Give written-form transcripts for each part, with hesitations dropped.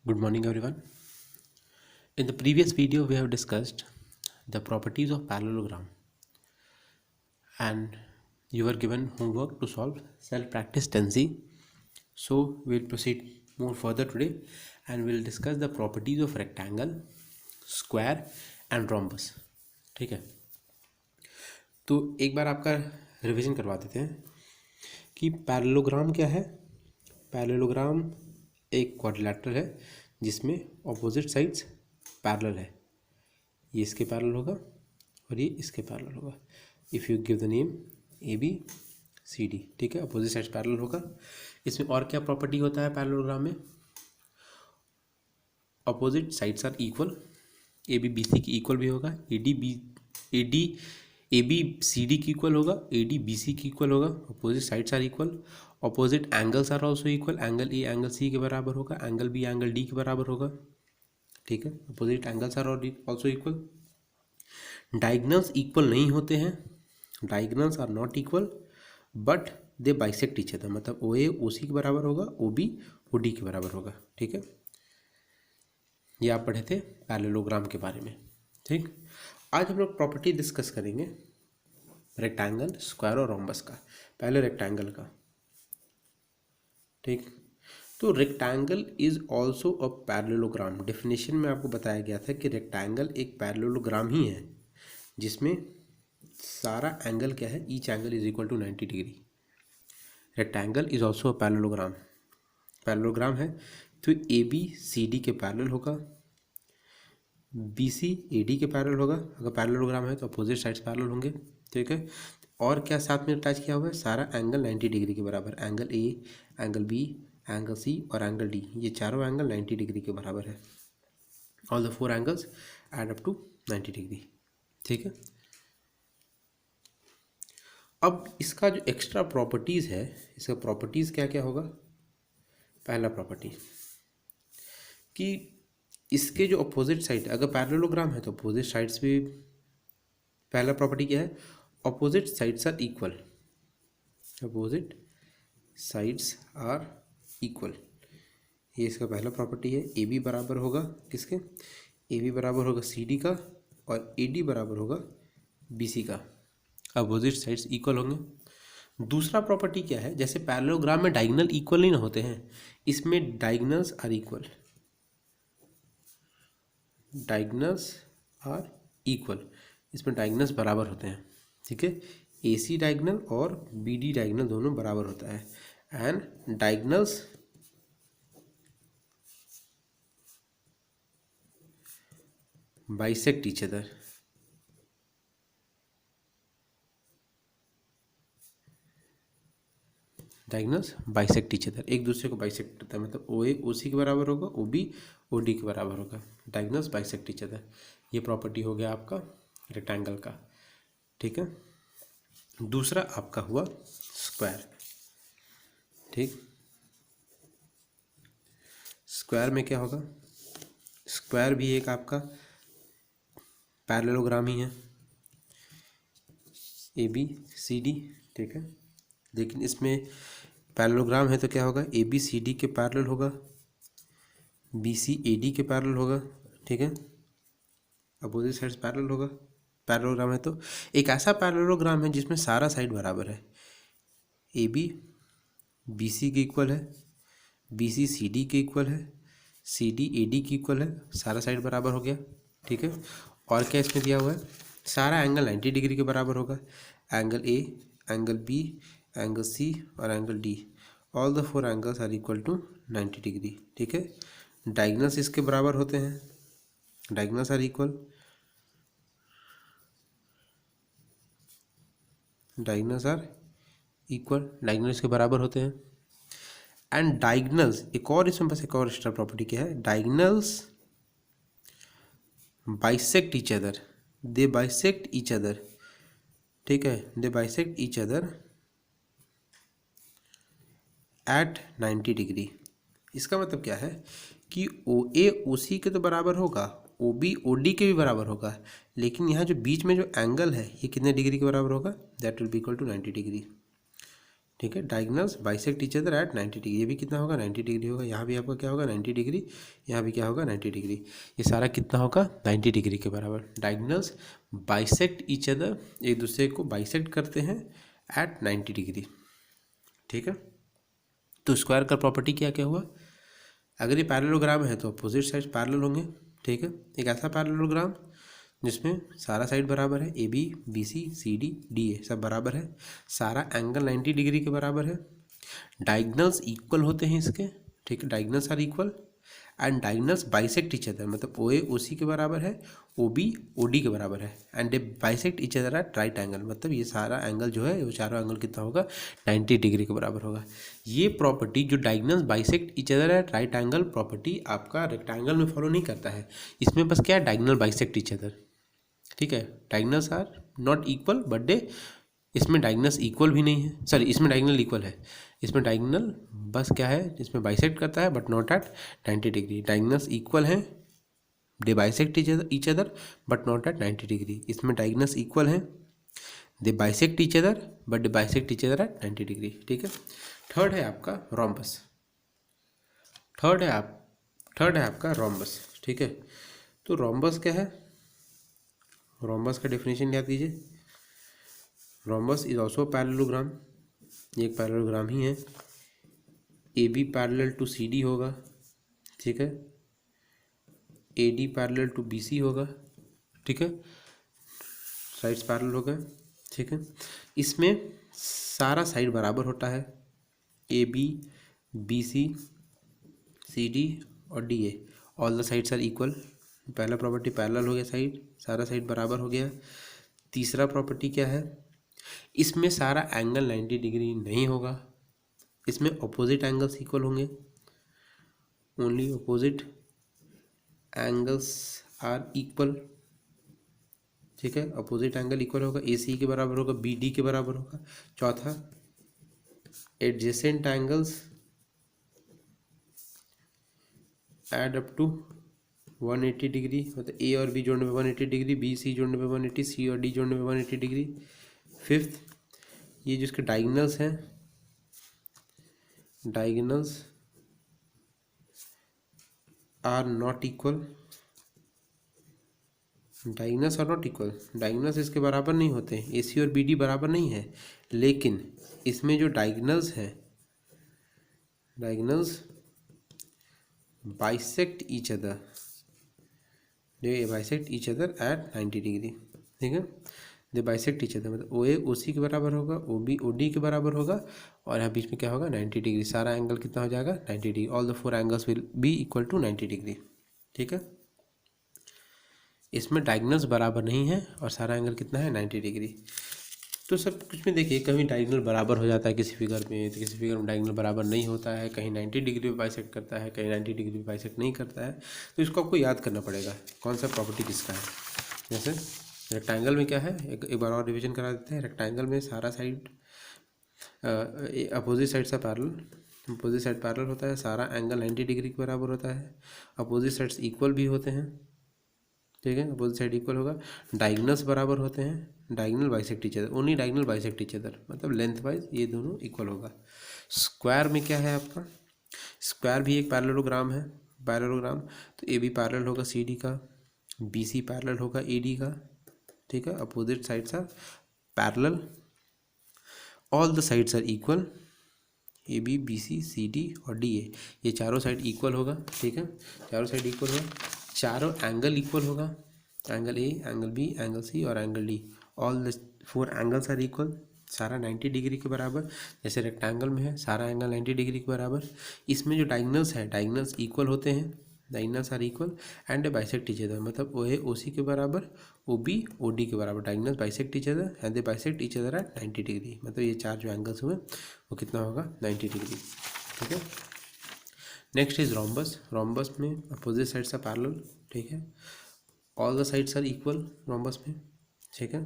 Good morning, everyone. In the previous video, we have discussed the properties of parallelogram, and you were given homework to solve self-practice 10C. So we'll proceed more further today, and we'll discuss the properties of rectangle, square, and rhombus. ठीक है, तो एक बार आपका revision करवा देते हैं कि parallelogram क्या है। पैरेललोग्राम एक क्वाड्रिलेटरल है जिसमें ऑपोजिट साइड्स पैरेलल है। ये इसके पैरेलल होगा और ये इसके पैरेलल होगा। If you give the name A B C D, ठीक है, अपोजिट साइड्स पैरेलल होगा। इसमें और क्या प्रॉपर्टी होता है पैरेललोग्राम में? Opposite sides are equal. A B B C की इक्वल भी होगा, ए बी सी डी की इक्वल होगा, ए डी बी सी की इक्वल होगा। Opposite sides are equal. Opposite angles are also equal. Angle A angle C के बराबर होगा, एंगल बी एंगल डी के बराबर होगा, ठीक है। Opposite angles are also equal. Diagonals equal नहीं होते हैं, diagonals are not equal but they bisect each other, मतलब ओ ए ओ सी के बराबर होगा, ओ बी ओ डी के बराबर होगा, ठीक है। ये आप पढ़े थे पैरेललोग्राम के बारे में, ठीक। आज हम लोग प्रॉपर्टी डिस्कस करेंगे रेक्टेंगल, स्क्वायर और रोम्बस का। पहले रेक्टेंगल का, ठीक। तो rectangle is also a parallelogram. Definition में आपको बताया गया था कि रेक्टेंगल एक पैरेललोग्राम ही है जिसमें सारा एंगल क्या है, each angle is equal to 90 degree. Rectangle is also a parallelogram. Parallelogram है तो ए बी सी डी के पैरेलल होगा, बी सी ए डी के पैरेलल होगा। अगर पैरेललोग्राम है तो अपोजिट साइड्स पैरेलल होंगे, ठीक है। और क्या साथ में अटैच किया हुआ है? सारा एंगल 90 डिग्री के बराबर। Angle A, angle B, angle C और एंगल डी, ये चारों एंगल 90 डिग्री के बराबर है। All the four angles add up to 90 degree, ठीक है। अब इसका जो एक्स्ट्रा प्रॉपर्टीज़ है, इसका प्रॉपर्टीज़ क्या क्या होगा? पहला प्रॉपर्टी कि इसके जो अपोजिट साइड, अगर पैरेललोग्राम है तो अपोजिट साइड्स भी, पहला प्रॉपर्टी क्या है? Opposite sides are equal. Opposite sides are equal, ये इसका पहला प्रॉपर्टी है। ए बी बराबर होगा किसके? ए बी बराबर होगा सी डी का और ए डी बराबर होगा बी सी का। अपोजिट साइड्स इक्वल होंगे। दूसरा प्रॉपर्टी क्या है? जैसे पैरेललोग्राम में डायगोनल इक्वल नहीं ना होते हैं, इसमें diagonals are equal. Diagonals are equal, इसमें डायगोनल्स बराबर होते हैं, ठीक है। ए सी डायगोनल और बी डी डायगोनल दोनों बराबर होता है। And diagonals bisect each other. Diagonals bisect each other, एक दूसरे को बाइसेक्ट करता है, मतलब ओ ए ओ सी के बराबर होगा, ओ बी ओ डी के बराबर होगा। डायगोनल्स बाइसेक्ट ईच अदर, ये प्रॉपर्टी हो गया आपका रेक्टेंगल का, ठीक है। दूसरा आपका हुआ स्क्वायर, ठीक। स्क्वायर में क्या होगा? स्क्वायर भी एक आपका पैरेललोग्राम ही है, ए बी सी डी, ठीक है। लेकिन इसमें पैरेललोग्राम है तो क्या होगा? ए बी सी डी के पैरेलल होगा, बी सी ए डी के पैरेलल होगा, ठीक है। अपोजिट साइड्स पैरेलल होगा। पैरेललोग्राम है तो एक ऐसा पैरेललोग्राम है जिसमें सारा साइड बराबर है। ए बी बी सी के इक्वल है, बी सी सी डी के इक्वल है, सी डी ए डी के इक्वल है, सारा साइड बराबर हो गया, ठीक है। और क्या इसमें दिया हुआ है? सारा एंगल 90 डिग्री के बराबर होगा। Angle A, angle B, angle C और angle D, all the four angles are equal to 90 degree, ठीक है। डायगोनल्स इसके बराबर होते हैं, diagonals are equal. Diagonals are equal, diagonals के बराबर होते हैं। एंड डायगोनल्स, एक और इसमें बस एक और एक्स्ट्रा प्रॉपर्टी क्या है? Diagonals bisect each other, they bisect each other, ठीक है। They bisect each other at 90 degree. इसका मतलब क्या है कि ओ ए ओ सी के तो बराबर होगा, ओ बी ओ डी के भी बराबर होगा, लेकिन यहाँ जो बीच में जो एंगल है ये कितने डिग्री के बराबर होगा? That will be equal to 90 degree. ठीक है। Diagonals bisect each other at 90 degree, ये भी कितना होगा 90 डिग्री होगा, यहाँ भी आपका क्या होगा 90 डिग्री, यहाँ भी क्या होगा 90 डिग्री, ये सारा कितना होगा 90 डिग्री के बराबर। डायगोनल्स बाइसेक्ट ईच अदर, एक दूसरे को बाइसेक्ट करते हैं एट 90 डिग्री, ठीक है। तो स्क्वायर का प्रॉपर्टी क्या क्या हुआ, अगर ये पैरेललोग्राम है तो अपोजिट साइड पैरेलल होंगे, ठीक है। एक ऐसा पैरेललोग्राम जिसमें सारा साइड बराबर है, A B B C C D D A सब बराबर है, सारा एंगल 90 डिग्री के बराबर है, डायगोनल्स इक्वल होते हैं इसके, ठीक है, diagonals are equal and diagonals bisect each other, मतलब ओ ए ओ सी के बराबर है, ओ बी ओ डी के बराबर है, and they bisect each other eight right angle, मतलब ये सारा एंगल जो है वो चारों एंगल कितना होगा 90 डिग्री के बराबर होगा। ये प्रॉपर्टी जो diagonals bisect each other eight right angle property आपका रेक्टेंगल में फॉलो नहीं करता है, इसमें बस क्या है डायगोनल बाइसेक्ट ईच अदर, ठीक है। Diagonals are not equal but they, इसमें डायगोनल्स इक्वल भी नहीं है, सॉरी इसमें डायगोनल इक्वल है, इसमें डायगोनल बस क्या है इसमें बाइसेक्ट करता है but not at 90 degree, diagonals equal हैं, they bisect each other but not at 90 degree, इसमें डायगोनल्स इक्वल हैं, they bisect each other but they bisect each other at 90 degree, ठीक है। थर्ड है आपका रोम्बस, थर्ड है आपका रोम्बस, ठीक है। तो रोम्बस क्या है, रोम्बस का डेफिनेशन याद कीजिए, रोम्बस इज ऑल्सो पैरेललोग्राम, ये एक पैरेललोग्राम ही है, A B parallel to C D होगा, ठीक है, A D parallel to B C होगा, ठीक है, साइड्स पैरेलल हो गए, ठीक है। इसमें सारा साइड बराबर होता है, A B B C C D और D A, all the sides are equal, पहला प्रॉपर्टी पैरेलल हो गया, साइड सारा साइड बराबर हो गया। तीसरा प्रॉपर्टी क्या है, इसमें सारा एंगल 90 डिग्री नहीं होगा, इसमें अपोजिट एंगल्स इक्वल होंगे, only opposite angles are equal, ठीक है, अपोजिट एंगल इक्वल होगा, ए सी के बराबर होगा, बी डी के बराबर होगा। चौथा, adjacent angles add up to 180 degree, मतलब ए और बी जोड़ने पे 180 डिग्री, बी सी जोड़ने पे 180, सी और डी जोड़ने पे 180 डिग्री। फिफ्थ, ये जिसके डायगोनल्स हैं, diagonals are not equal, diagonals are not equal, diagonals इसके बराबर नहीं होते, ए सी और बी डी बराबर नहीं है, लेकिन इसमें जो डायगोनल्स हैं, diagonals bisect each other, they bisect each other at 90 degree, ठीक है, दे बाइसेक्ट ईच अदर, मतलब ओ ए ओ सी के बराबर होगा, ओ बी ओ डी के बराबर होगा, और यहाँ बीच में क्या होगा 90 डिग्री, सारा एंगल कितना हो जाएगा 90 degree, all the four angles will be equal to 90 degree, ठीक है। इसमें डायगोनल्स बराबर नहीं है और सारा एंगल कितना है 90 डिग्री। तो सब कुछ में देखिए, कहीं डायगोनल बराबर हो जाता है किसी फिगर में, तो किसी फिगर में डायगोनल बराबर नहीं होता है, कहीं 90 डिग्री पे बाइसेक्ट करता है, कहीं 90 डिग्री पे बाइसेक्ट नहीं करता है, तो इसको आपको याद करना पड़ेगा कौन सा प्रॉपर्टी किसका है। जैसे रेक्टेंगल में क्या है, एक बार और रिविजन करा देते हैं। रेक्टेंगल में सारा साइड अपोजिट साइड से पैरेलल, अपोजिट साइड पैरेलल होता है, सारा एंगल 90 डिग्री के बराबर होता है, अपोजिट साइड्स इक्वल भी होते हैं, ठीक है, अपोजिट साइड इक्वल होगा, डायगोनल्स बराबर होते हैं, diagonal bisect each other, only diagonal bisect each other, मतलब लेंथ वाइज ये दोनों इक्वल होगा। स्क्वायर में क्या है आपका, स्क्वायर भी एक पैरेललोग्राम है, पैरेललोग्राम, तो ए बी पैरेलल होगा सी डी का, बी सी पैरेलल होगा ए डी का, ठीक है, opposite sides are parallel, all the sides are equal, A B B C C D और डी ए, ये चारों साइड इक्वल होगा, ठीक है, चारों साइड इक्वल होगा, चारों एंगल इक्वल होगा, angle A, angle B, angle C और angle D, all the four angles are equal, सारा 90 डिग्री के बराबर, जैसे रेक्टेंगल में है सारा एंगल 90 डिग्री के बराबर। इसमें जो डायगोनल्स है, डायगोनल्स इक्वल होते हैं, diagonals are equal and bisect each other, मतलब ओ ए ओ सी के बराबर, ओ बी ओ डी के बराबर, diagonals bisect each other and they bisect each other at 90 degree, मतलब ये चार जो एंगल्स हुए वो कितना होगा 90 डिग्री, ठीक है। नेक्स्ट इज रोम्बस, रोम्बस में अपोजिट साइड्स आर पैरेलल, ठीक है, all the sides are equal rhombus में, ठीक है,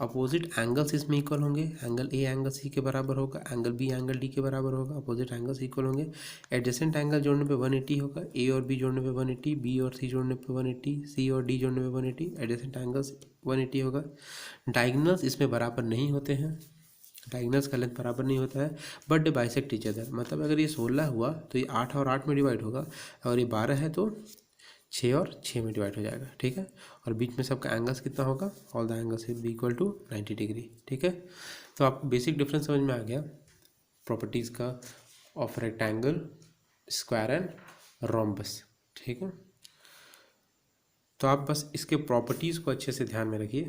अपोजिट एंगल्स इसमें इक्वल होंगे, एंगल ए एंगल सी के बराबर होगा, एंगल बी एंगल डी के बराबर होगा, अपोजिट एंगल्स इक्वल होंगे, एडजेसेंट एंगल जोड़ने पे 180 होगा, ए और बी जोड़ने पे 180, बी और सी जोड़ने पे 180, सी और डी जोड़ने पे 180, एडजेसेंट एंगल्स 180 होगा। डायगोनल्स इसमें बराबर नहीं होते हैं, डायगोनल्स का लेंथ बराबर नहीं होता है but they bisect each other, मतलब अगर ये 16 हुआ तो ये 8 और 8 में डिवाइड होगा, और ये 12 है तो 6 और 6 में डिवाइड हो जाएगा, ठीक है। और बीच में सबका एंगल्स कितना होगा, all the angles will be equal to 90 degree, ठीक है। तो आपको बेसिक डिफरेंस समझ में आ गया प्रॉपर्टीज़ का of rectangle, square and rhombus, ठीक है। तो आप बस इसके प्रॉपर्टीज़ को अच्छे से ध्यान में रखिए,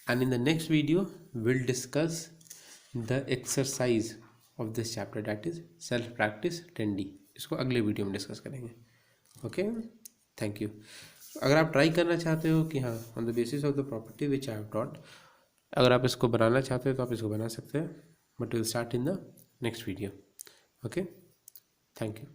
and in the next video will discuss the exercise of this chapter, that is self practice 10D। इसको अगले वीडियो में डिस्कस करेंगे। Okay, thank you. अगर आप ट्राई करना चाहते हो कि हाँ on the basis of the property which I have taught, अगर आप इसको बनाना चाहते हो तो आप इसको बना सकते हैं, but will start in the next video. Okay, thank you.